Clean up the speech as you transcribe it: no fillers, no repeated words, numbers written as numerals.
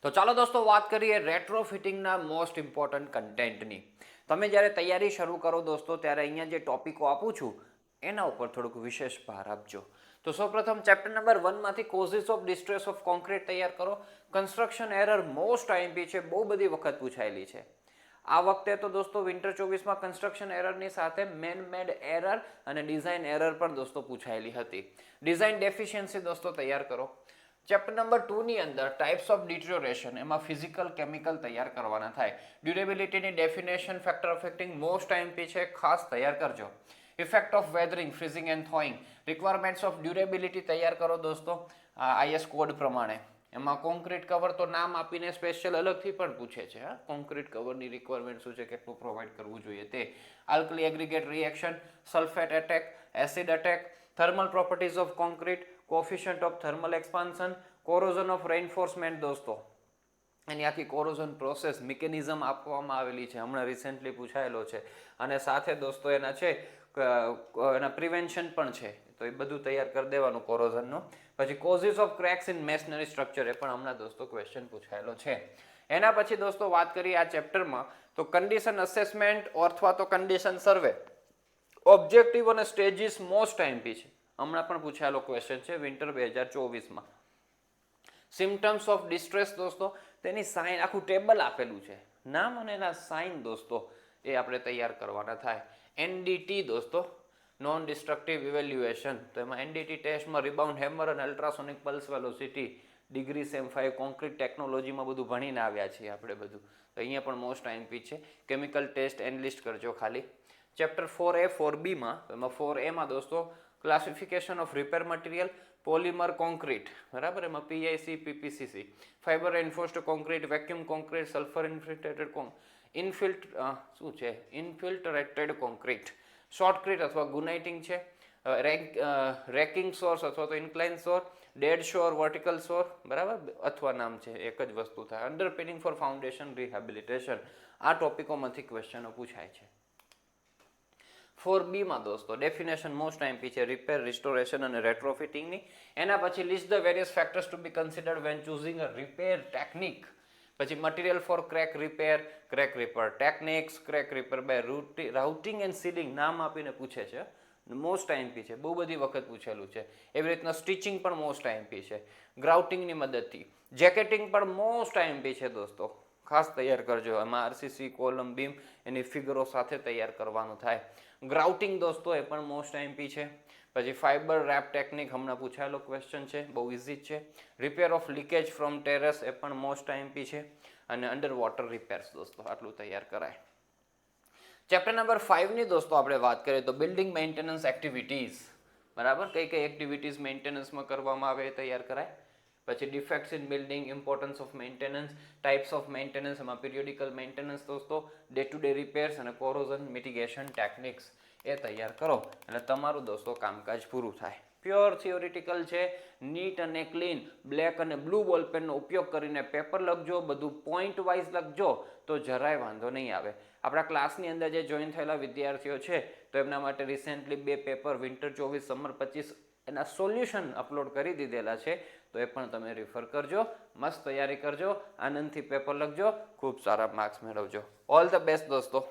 તો ચાલો દોસ્તો વાત કરીએ રેટ્રોફિટિંગના મોસ્ટ ઇમ્પોર્ટન્ટ કન્ટેન્ટની. તમે જ્યારે તૈયારી શરૂ કરો દોસ્તો ત્યારે અહીંયા જે ટોપિકો આપું છું એના ઉપર થોડુંક વિશેષ ભાર આપજો. તો સૌપ્રથમ ચેપ્ટર નંબર 1માંથી causes of distress of concrete તૈયાર કરો. કન્સ્ટ્રક્શન એરર મોસ્ટ આઈએમપી છે, બહુ બધી વખત પૂછાયેલી છે. આ વખતે તો દોસ્તો વિન્ટર 24માં કન્સ્ટ્રક્શન એરરની સાથે મેન મેડ એરર અને ડિઝાઇન એરર પણ દોસ્તો પૂછાયેલી હતી. ડિઝાઇન ડેફિશિયન્સી દોસ્તો તૈયાર કરો. ચેપ્ટર નંબર 2 ની અંદર ટાઈપ્સ ઓફ ડિટોરેશન, એમાં ફિઝિકલ કેમિકલ તૈયાર કરવાના થાય. ડ્યુરેબિલિટીની definition factor affecting most IMP છે, ખાસ તૈયાર કરજો. Effect of weathering, freezing and thawing, requirements of durability તૈયાર કરો દોસ્તો આઈએસ કોડ પ્રમાણે. એમાં કોન્ક્રીટ કવર તો નામ આપીને સ્પેશિયલ અલગથી પણ પૂછે છે. કોન્ક્રીટ કવરની રિક્વાયરમેન્ટ શું છે, કેટલું પ્રોવાઈડ કરવું જોઈએ તે. Alkali aggregate reaction, sulphate attack, acid attack, thermal properties of concrete, coefficient of thermal expansion, corrosion of reinforcement દોસ્તો એની આખી કોરોઝન પ્રોસેસ મિકેનિઝમ આપવામાં આવેલી છે, હમણાં રિસેન્ટલી પૂછાયેલો છે. અને સાથે દોસ્તો એના છે એના પ્રિવેન્શન પણ છે, તો એ બધું તૈયાર કરી દેવાનું કોરોઝનનું. પછી causes of cracks in masonry structure, એ પણ હમણાં દોસ્તો ક્વેશ્ચન પૂછાયેલો છે. એના પછી દોસ્તો વાત કરીએ આ ચેપ્ટરમાં તો કન્ડિશન અસેસમેન્ટ અથવા તો કન્ડિશન સર્વે, ઓબ્જેક્ટિવ અને સ્ટેજીસ મોસ્ટ આઈએમપી છે, હમણાં પણ પૂછાયેલો ક્વેશ્ચન છે વિન્ટર 2024માં. સિમ્ટમ્સ ઓફ ડિસ્ટ્રેસ દોસ્તો, તેની સાઇન આખું ટેબલ આપેલું છે, નામ અને એના સાઇન દોસ્તો એ આપણે તૈયાર કરવાના થાય. એનડીટી દોસ્તો, નોન ડિસ્ટ્રક્ટિવ ઇવેલ્યુએશન, તો એમાં એનડીટી ટેસ્ટમાં રિબાઉન્ડ હેમર અને ultrasonic pulse velocity, degree sem 5 concrete ટેકનોલોજીમાં બધું ભણીને આવ્યા છીએ આપણે બધું, તો અહીંયા પણ મોસ્ટ આઈએમપી છે. કેમિકલ ટેસ્ટ એનલિસ્ટ કરજો ખાલી. ચેપ્ટર 4A 4Bમાં, એમાં 4Aમાં દોસ્તો classification of repair material, polymer concrete, બરાબર, એમાં PIC, PPCC, fibre enforced concrete, vacuum concrete, sulphur infiltrated concrete, shotcrete અથવા ગુનાઇટિંગ છે, રેકિંગ સોર્સ અથવા તો ઇન્ક્લાઇન સોર, ડેડ શોર, વર્ટિકલ શોર, બરાબર, અથવા નામ છે એક જ વસ્તુ થાય. અંડરપિનિંગ ફોર ફાઉન્ડેશન રિહેબિલિટેશન, આ ટોપિકોમાંથી ક્વેશ્ચનો પૂછાય છે. 4Bમાં દોસ્તો ડેફિનેશન મોસ્ટ આઈએમપી છે, રિપેર, રિસ્ટોરેશન અને રેટ્રોફિટિંગની. એના પછી list the various factors to be considered when choosing a repair technique. પછી material for crack repair techniques, crack repair by routing and sealing, નામ આપીને પૂછે છે, મોસ્ટ આઈએમપી છે, બહુ બધી વખત પૂછેલું છે. એવી રીતના સ્ટિચિંગ પણ મોસ્ટ આઈએમપી છે. ગ્રાઉટિંગની મદદથી જેકેટિંગ પણ મોસ્ટ આઈએમપી છે દોસ્તો, ખાસ તૈયાર કરજો. એમાં આરસીસી, કોલમ, બીમ એની ફિગરો સાથે તૈયાર કરવાનું થાય. ગ્રાઉટિંગ દોસ્તો એ પણ મોસ્ટ આઈએમપી છે. પછી ફાઇબર રેપ ટેકનિક, હમણાં પૂછાયેલો ક્વેશ્ચન છે, બહુ ઇઝી છે. Repair of leakage from terrace, એ પણ મોસ્ટ આઈએમપી છે. અને અંડર વોટર રિપેર્સ દોસ્તો આટલું તૈયાર કરાય. ચેપ્ટર નંબર 5ની દોસ્તો આપણે વાત કરીએ તો બિલ્ડિંગ મેન્ટેનન્સ એક્ટિવિટીઝ, બરાબર, કઈ કઈ એક્ટિવિટીઝ મેન્ટેનન્સમાં કરવામાં આવે એ તૈયાર કરાય. પછી defects in building, importance of maintenance, types of maintenance, એમાં પિરિયોડિકલ મેન્ટેનન્સ દોસ્તો, ડે ટુ ડે રિપેર્સ અને કોરોઝન મિટિગેશન ટેકનિક્સ, એ તૈયાર કરો એટલે તમારું દોસ્તો કામકાજ પૂરું થાય. પ્યોર થિયોરિટિકલ છે, નીટ અને ક્લીન બ્લેક અને બ્લુ બોલપેનનો ઉપયોગ કરીને પેપર લખજો, બધું પોઈન્ટ વાઇઝ લખજો તો જરાય વાંધો નહીં આવે. આપણા ક્લાસની અંદર જે જોઈન થયેલા વિદ્યાર્થીઓ છે તો એમના માટે રિસેન્ટલી 2 પેપર વિન્ટર 24, સમર 25 એના સોલ્યુશન અપલોડ કરી દીધેલા છે, તો એ પણ તમે રિફર કરજો. મસ્ત તૈયારી કરજો, આનંદથી પેપર લખજો, ખૂબ સારા માર્ક્સ મેળવજો. ઓલ ધ બેસ્ટ દોસ્તો.